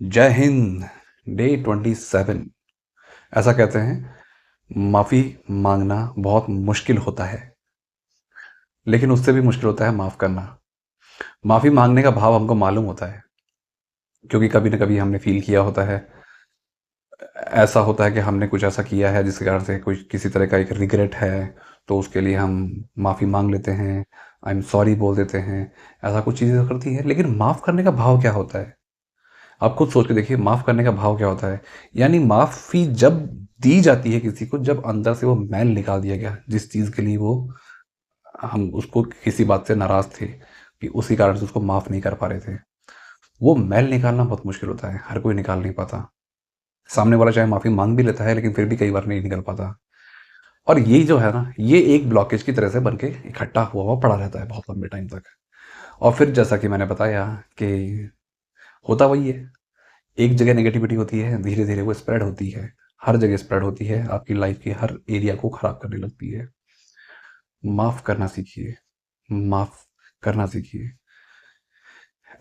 जय हिंद। डे 27। ऐसा कहते हैं माफ़ी मांगना बहुत मुश्किल होता है, लेकिन उससे भी मुश्किल होता है माफ़ करना। माफ़ी मांगने का भाव हमको मालूम होता है, क्योंकि कभी ना कभी हमने फील किया होता है। ऐसा होता है कि हमने कुछ ऐसा किया है जिसके कारण से कोई किसी तरह का एक रिग्रेट है, तो उसके लिए हम माफ़ी मांग लेते हैं, आई एम सॉरी बोल देते हैं। ऐसा कुछ चीज़ें करती है, लेकिन माफ़ करने का भाव क्या होता है? आप खुद सोच के देखिए, माफ़ करने का भाव क्या होता है। यानी माफ़ी जब दी जाती है किसी को, जब अंदर से वो मैल निकाल दिया गया, जिस चीज़ के लिए वो हम उसको किसी बात से नाराज़ थे, कि उसी कारण से उसको माफ़ नहीं कर पा रहे थे। वो मैल निकालना बहुत मुश्किल होता है, हर कोई निकाल नहीं पाता। सामने वाला चाहे माफ़ी मांग भी लेता है, लेकिन फिर भी कई बार नहीं निकल पाता। और ये जो है ना, ये एक ब्लॉकेज की तरह से बन के इकट्ठा हुआ हुआ पड़ा रहता है बहुत लंबे टाइम तक। और फिर जैसा कि मैंने बताया कि होता वही है, एक जगह नेगेटिविटी होती है, धीरे धीरे वो स्प्रेड होती है, हर जगह स्प्रेड होती है, आपकी लाइफ के हर एरिया को खराब करने लगती है। माफ करना सीखिए, माफ करना सीखिए।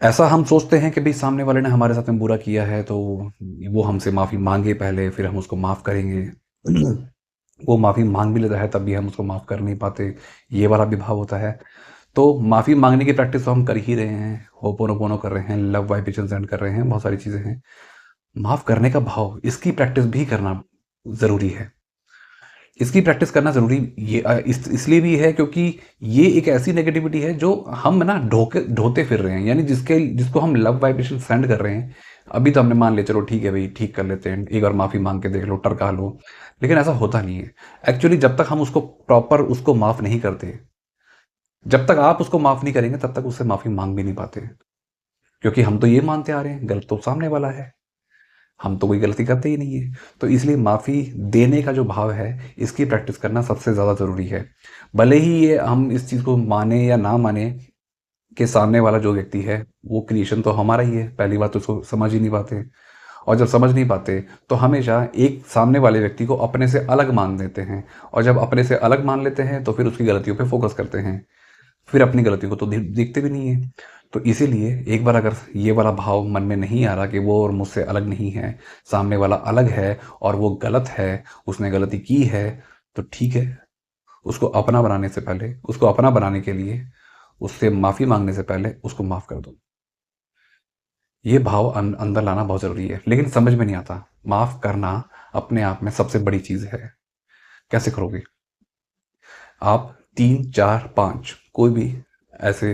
ऐसा हम सोचते हैं कि भाई सामने वाले ने हमारे साथ में बुरा किया है, तो वो हमसे माफ़ी मांगे पहले, फिर हम उसको माफ़ करेंगे। वो माफ़ी मांग भी लेता है, तब भी हम उसको माफ़ कर नहीं पाते। ये वाला भी भाव होता है। तो माफ़ी मांगने की प्रैक्टिस तो हम कर ही रहे हैं, होपोनोपोनो कर रहे हैं, लव वाइब्रेशन सेंड कर रहे हैं, बहुत सारी चीज़ें हैं। माफ़ करने का भाव, इसकी प्रैक्टिस भी करना ज़रूरी है। इसकी प्रैक्टिस करना ज़रूरी ये इसलिए भी है, क्योंकि ये एक ऐसी नेगेटिविटी है जो हम ना ढोते फिर रहे हैं। यानी जिसको हम लव वाइब्रेशन सेंड कर रहे हैं, अभी तो हमने मान लिया चलो ठीक है भाई, ठीक कर लेते हैं, एक बार माफ़ी मांग के देख लो, टरका लो। लेकिन ऐसा होता नहीं है। एक्चुअली जब तक हम उसको प्रॉपर उसको माफ़ नहीं करते, जब तक आप उसको माफ़ नहीं करेंगे, तब तक उससे माफ़ी मांग भी नहीं पाते। क्योंकि हम तो ये मानते आ रहे हैं गलत तो सामने वाला है, हम तो कोई गलती करते ही नहीं है। तो इसलिए माफ़ी देने का जो भाव है, इसकी प्रैक्टिस करना सबसे ज़्यादा ज़रूरी है। भले ही ये हम इस चीज़ को माने या ना माने कि सामने वाला जो व्यक्ति है वो क्रिएशन तो हमारा ही है, पहली बात तो उसको समझ ही नहीं पाते। और जब समझ नहीं पाते, तो हमेशा एक सामने वाले व्यक्ति को अपने से अलग मान देते हैं। और जब अपने से अलग मान लेते हैं, तो फिर उसकी गलतियों पे फोकस करते हैं, फिर अपनी गलतियों को तो देखते भी नहीं है। तो इसीलिए एक बार अगर ये वाला भाव मन में नहीं आ रहा कि वो और मुझसे अलग नहीं है, सामने वाला अलग है और वो गलत है, उसने गलती की है, तो ठीक है। उसको अपना बनाने से पहले, उसको अपना बनाने के लिए, उससे माफ़ी मांगने से पहले उसको माफ़ कर दो। ये भाव अंदर लाना बहुत ज़रूरी है, लेकिन समझ में नहीं आता। माफ़ करना अपने आप में सबसे बड़ी चीज़ है। कैसे करोगे? आप 3 4 5 कोई भी ऐसे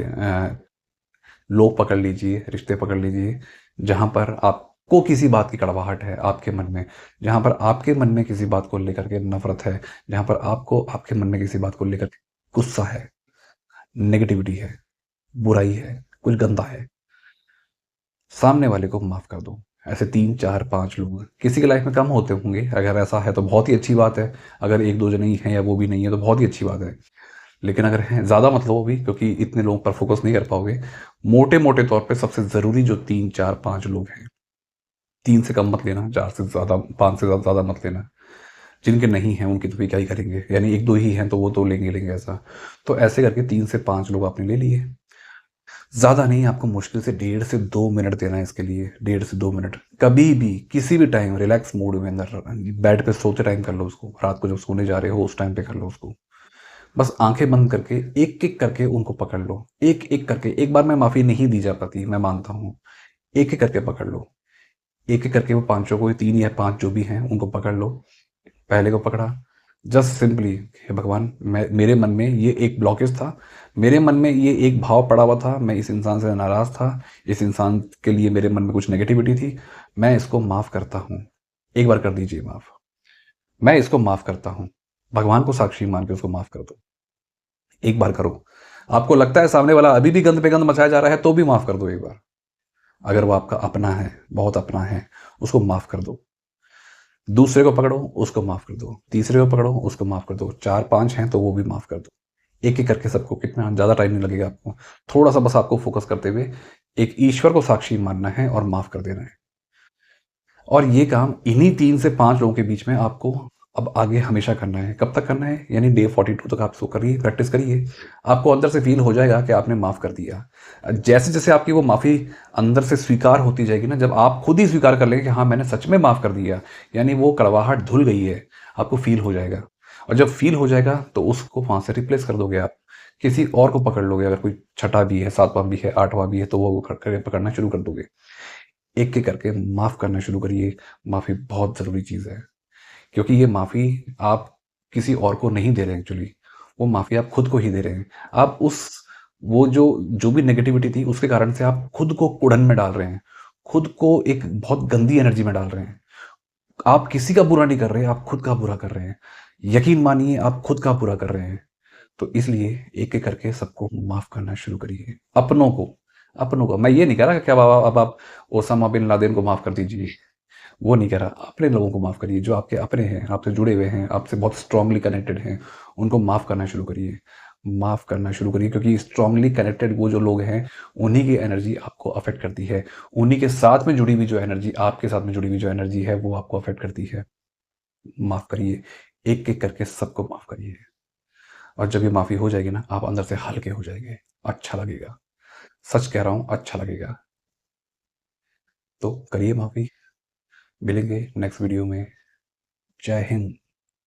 लोग पकड़ लीजिए, रिश्ते पकड़ लीजिए, जहाँ पर आपको किसी बात की कड़वाहट है आपके मन में, जहाँ पर आपके मन में किसी बात को लेकर के नफ़रत है, जहाँ पर आपको आपके मन में किसी बात को लेकर गुस्सा है, नेगेटिविटी है, बुराई है, कुछ गंदा है, सामने वाले को माफ़ कर दो। ऐसे 3 4 5 लोग किसी की लाइफ में कम होते होंगे, अगर ऐसा है तो बहुत ही अच्छी बात है। अगर 1 2 जने ही हैं या वो भी नहीं है, तो बहुत ही अच्छी बात है। लेकिन अगर हैं ज़्यादा मत लो वो भी, क्योंकि इतने लोगों पर फोकस नहीं कर पाओगे। मोटे-मोटे तौर पे सबसे ज़रूरी जो 3 4 5 लोग हैं, 3 से कम मत लेना, 4 से ज़्यादा, 5 से ज़्यादा मत लेना। जिनके नहीं हैं उनकी तो फिर क्या ही करेंगे, यानी 1 2 ही हैं तो वो तो लेंगे ऐसा। तो ऐसे करके 3 से 5 लोग आपने ले लिए। ज़्यादा नहीं, आपको मुश्किल से 1.5 से 2 मिनट देना है इसके लिए, 1.5 से 2 मिनट। कभी भी किसी भी टाइम रिलैक्स मूड में अंदर बेड पे सोते टाइम कर लो उसको, रात को जब सोने जा रहे हो उस टाइम पे कर लो उसको। बस आंखें बंद करके एक एक करके उनको पकड़ लो, एक एक करके। एक बार में माफ़ी नहीं दी जा पाती, मैं मानता हूँ। एक एक करके पकड़ लो, एक एक करके वो पांचों को, 3 या 5 जो भी हैं उनको पकड़ लो। पहले को पकड़ा, जस्ट सिंपली, हे भगवान, मैं मेरे मन में ये एक ब्लॉकेज था, मेरे मन में ये एक भाव पड़ा हुआ था, मैं इस इंसान से नाराज़ था, इस इंसान के लिए मेरे मन में कुछ नेगेटिविटी थी, मैं इसको माफ़ करता हूँ। एक बार कर दीजिए माफ़। मैं इसको माफ़ करता हूँ। भगवान को साक्षी मान के उसको माफ़ कर दो। एक बार करो। आपको लगता है सामने वाला अभी भी गंद पे गंद मचाया जा रहा है, तो भी माफ़ कर दो एक बार। अगर वो आपका अपना है, बहुत अपना है, उसको माफ़ कर दो। दूसरे को पकड़ो, उसको माफ़ कर दो। तीसरे को पकड़ो, उसको माफ़ कर दो। 4 5 हैं तो वो भी माफ़ कर दो। एक एक करके सबको, कितना ज़्यादा टाइम नहीं लगेगा आपको। थोड़ा सा बस आपको फोकस करते हुए एक ईश्वर को साक्षी मानना है और माफ़ कर देना है। और ये काम इन्हीं 3 से 5 लोगों के बीच में आपको अब आगे हमेशा करना है। कब तक करना है? यानी डे 42 तक आप इसको करिए, प्रैक्टिस करिए। आपको अंदर से फ़ील हो जाएगा कि आपने माफ़ कर दिया। जैसे-जैसे आपकी वो माफ़ी अंदर से स्वीकार होती जाएगी ना, जब आप खुद ही स्वीकार कर लेंगे कि हाँ, मैंने सच में माफ़ कर दिया, यानी वो कड़वाहट धुल गई है, आपको फ़ील हो जाएगा। और जब फ़ील हो जाएगा तो उसको वहाँ से रिप्लेस कर दोगे आप। किसी और को पकड़ लोगे, अगर कोई छठा भी है, सातवाँ भी है, आठवाँ भी है, तो वो पकड़ना शुरू कर दोगे। एक-एक करके माफ़ करना शुरू करिए। माफ़ी बहुत ज़रूरी चीज़ है। क्योंकि ये माफ़ी आप किसी और को नहीं दे रहे हैं एक्चुअली, वो माफ़ी आप खुद को ही दे रहे हैं। आप उस वो जो भी नेगेटिविटी थी उसके कारण से आप खुद को कुड़न में डाल रहे हैं, खुद को एक बहुत गंदी एनर्जी में डाल रहे हैं। आप किसी का बुरा नहीं कर रहे हैं, आप खुद का बुरा कर रहे हैं। यकीन मानिए आप खुद का बुरा कर रहे हैं। तो इसलिए एक-एक करके सबको माफ़ करना शुरू करिए। अपनों को। मैं ये नहीं कह रहा कि अब आप ओसामा बिन लादेन को माफ़ कर दीजिए। वो नहीं कह रहा, अपने लोगों को माफ़ करिए, जो आपके अपने हैं, आपसे जुड़े हुए हैं, आपसे बहुत स्ट्रांगली कनेक्टेड हैं, उनको माफ़ करना शुरू करिए। माफ़ करना शुरू करिए, क्योंकि स्ट्रांगली कनेक्टेड वो जो लोग हैं, उन्हीं की एनर्जी आपको अफ़ेक्ट करती है। उन्हीं के साथ में जुड़ी हुई जो एनर्जी, आपके साथ में जुड़ी हुई जो एनर्जी है, वो आपको अफ़ेक्ट करती है। माफ़ करिए, एक-एक करके सबको माफ़ करिए। और जब ये माफ़ी हो जाएगी ना, आप अंदर से हल्के हो जाएँगे, अच्छा लगेगा। सच कह रहा हूँ, अच्छा लगेगा। तो करिए माफ़ी, मिलेंगे नेक्स्ट वीडियो में। जय हिंद।